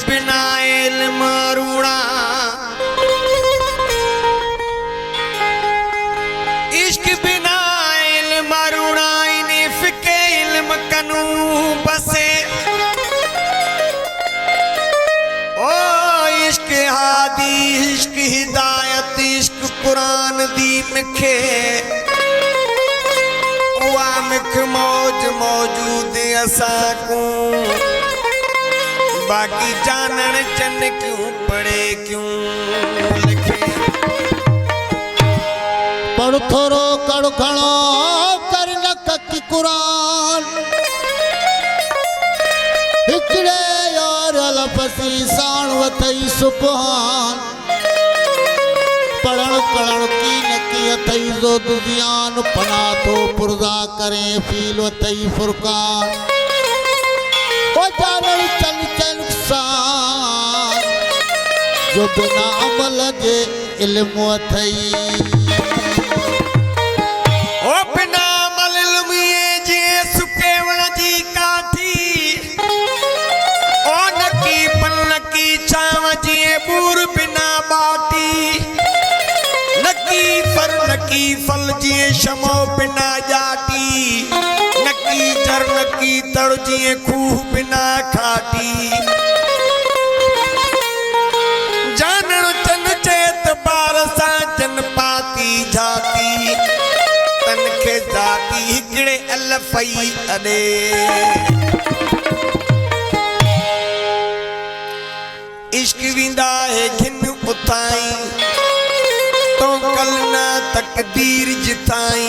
बिना इल्म रूड़ा, इश्क बिना इल्म रूड़ा, इन्हें फिके इल्म कनू बसे। ओ इश्क हादी, इश्क हिदायत, इश्क कुरान दी मिखे, मिख मौज मौजूद असाकू, बाकी जानन चन क्यों पढ़े क्यों लिखे। पढ़ थोरो कड़ खड़ो कर न की कुरान, हिकड़े यार लफसी साण वथई सुभान, पढ़ण करण की नकी अथई जो दुनियान, पना तो पुरदा करें फील वथई फुरकान, ओ जानन चल के नुकसान, जो बिना अमल जे इल्म अथई। ओ बिना अमल इल्म ये जे सुकेवण जी काठी, ओ नकी पन की छाव जी बूर बिना बाटी, नकी फर नकी फल जिए शमो बिना जाटी, नकी जर नकी तड़ जिए खूह बिना खाटी। जानन चन चेत बारसा जन पाती जाती, तन के जाती हिकड़े अलफई अडे। इश्क विंदा है घिन उताई, तो कल ना तकदीर जिताई।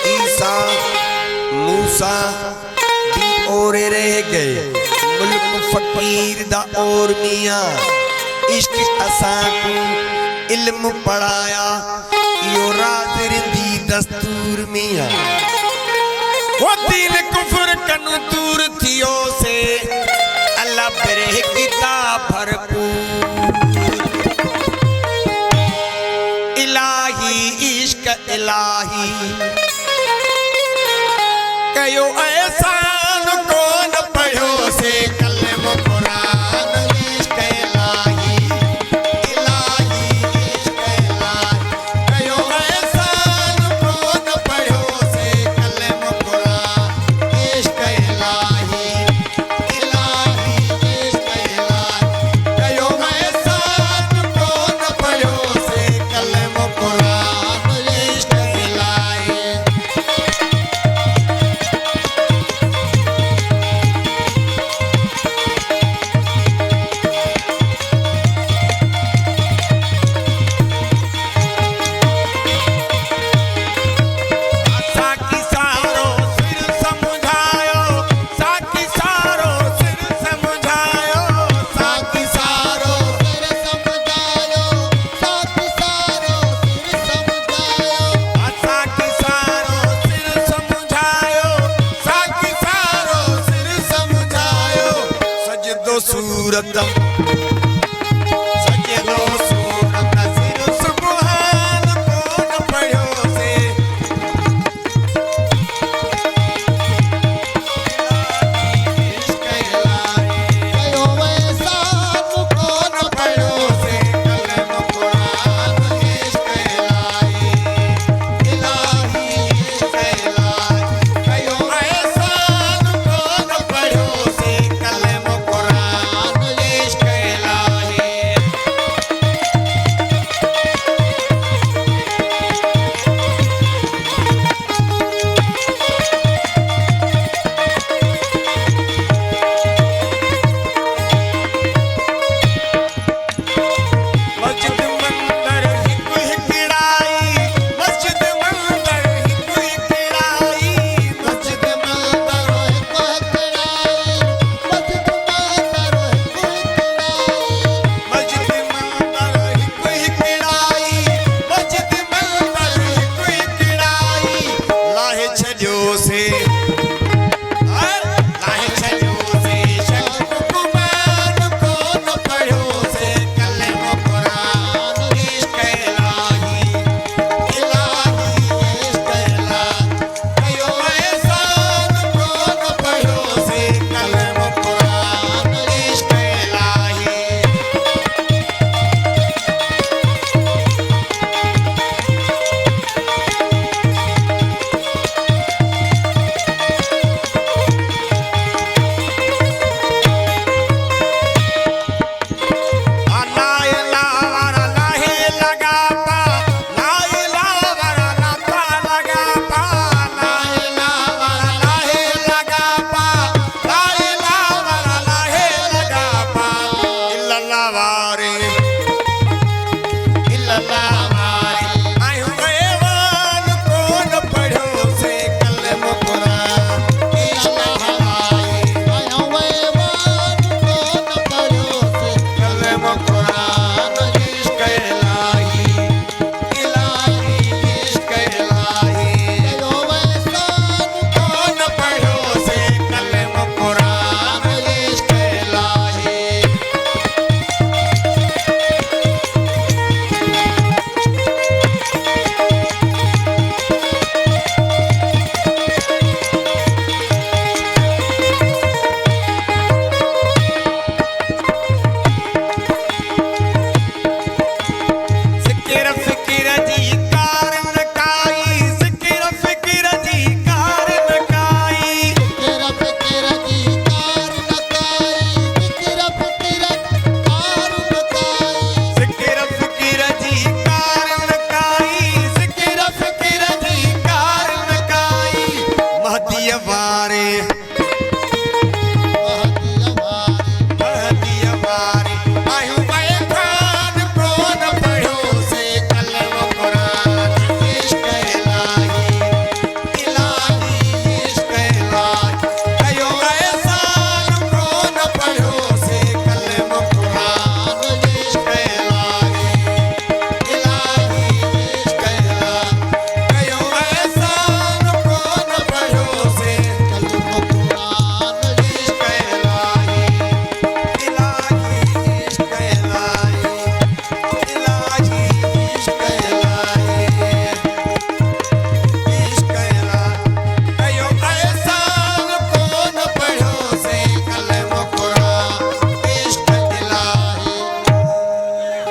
ईसा मूसा दी और रह गए, मुल्क फकीर दा और मियाँ, इश्क असाकू इल्म पढ़ाया, यो राज रिंदी दस्तूर मियाँ। वो दीन कुफर कनु दूर थियो से, अल्लाह बरे किताब भरपूर। इश्क इलाही कयो एहसान कौन पढ़ो से कलम कुरान। इश्क इलाही, इलाही इश्क इलाही, कयो एहसान कौन पढ़ो से कलम कुरान। इश्क इलाही, इलाही इश्क इलाही, कयो एहसान कौन पढ़ो से कलम कुरान। सूरत